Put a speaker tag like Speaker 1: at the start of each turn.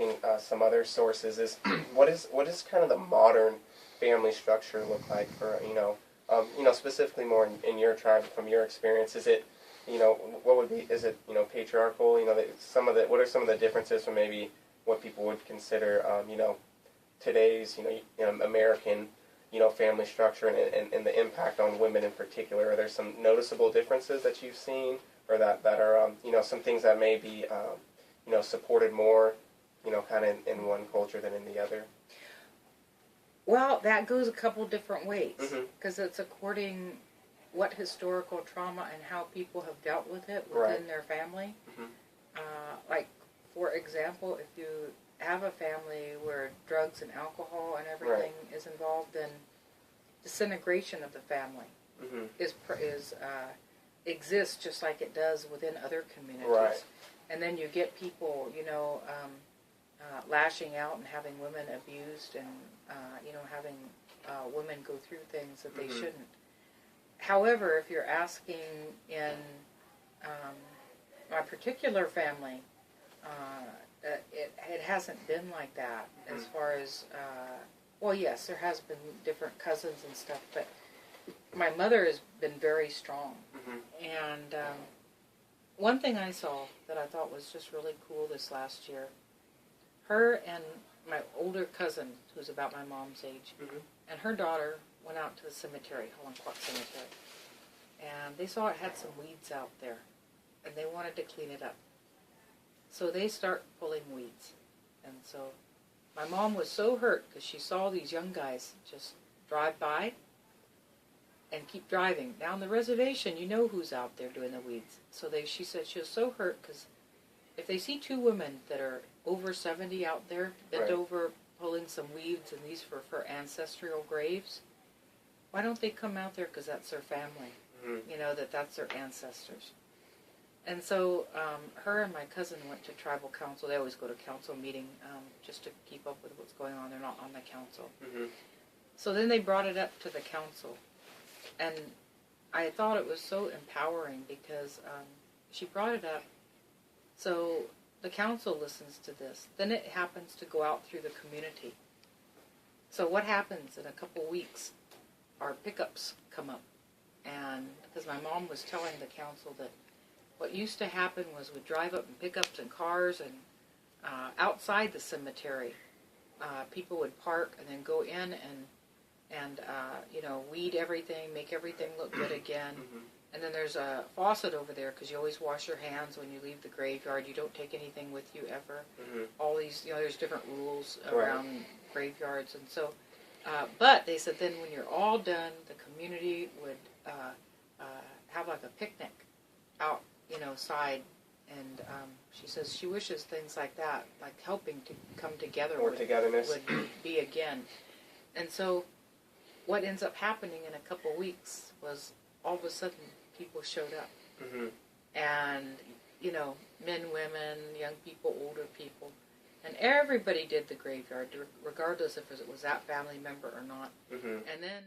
Speaker 1: asking some other sources is what is kind of the modern family structure look like for specifically more in your tribe from your experience? Is it what would be, is it patriarchal? What are some of the differences from maybe what people would consider today's American family structure and the impact on women in particular? Are there some noticeable differences that you've seen, or that are some things that may be supported more kind of in one culture than in the other?
Speaker 2: Well, that goes a couple different ways, because
Speaker 1: Mm-hmm.
Speaker 2: it's according what historical trauma and how people have dealt with it within their family.
Speaker 1: Mm-hmm.
Speaker 2: Like, for example, if you have a family where drugs and alcohol and everything is involved, then disintegration of the family
Speaker 1: Mm-hmm.
Speaker 2: exists just like it does within other communities.
Speaker 1: Right.
Speaker 2: And then you get people, lashing out and having women abused and, having women go through things that they
Speaker 1: Mm-hmm.
Speaker 2: shouldn't. However, if you're asking in my particular family, it hasn't been like that as far as, well, yes, there has been different cousins and stuff, but my mother has been very strong.
Speaker 1: Mm-hmm.
Speaker 2: And one thing I saw that I thought was just really cool this last year, her and my older cousin, who's about my mom's age,
Speaker 1: Mm-hmm.
Speaker 2: and her daughter went out to the cemetery, Hollenquak Cemetery, and they saw it had some weeds out there, and they wanted to clean it up. So they start pulling weeds. And so my mom was so hurt because she saw these young guys just drive by and keep driving. Down the reservation, you know who's out there doing the weeds. So she said she was so hurt because if they see two women that are over 70 out there, bent over, pulling some weeds, and these for ancestral graves, why don't they come out there because that's their family?
Speaker 1: Mm-hmm.
Speaker 2: That's their ancestors. And so her and my cousin went to tribal council. They always go to council meeting just to keep up with what's going on. They're not on the council.
Speaker 1: Mm-hmm.
Speaker 2: So then they brought it up to the council. And I thought it was so empowering because she brought it up. So the council listens to this. Then it happens to go out through the community. So what happens in a couple weeks, our pickups come up. And because my mom was telling the council that what used to happen was we'd drive up in pickups and cars and outside the cemetery, people would park and then go in and weed everything, make everything look good again.
Speaker 1: Mm-hmm.
Speaker 2: And then there's a faucet over there because you always wash your hands when you leave the graveyard. You don't take anything with you ever.
Speaker 1: Mm-hmm.
Speaker 2: All these, there's different rules around graveyards. And so, but they said then when you're all done, the community would have like a picnic out, side. And she says she wishes things like that, like helping to come together,
Speaker 1: togetherness
Speaker 2: would be again. And so what ends up happening in a couple weeks was all of a sudden people showed up.
Speaker 1: Mm-hmm.
Speaker 2: And, men, women, young people, older people. And everybody did the graveyard, regardless if it was that family member or not.
Speaker 1: Mm-hmm.
Speaker 2: And then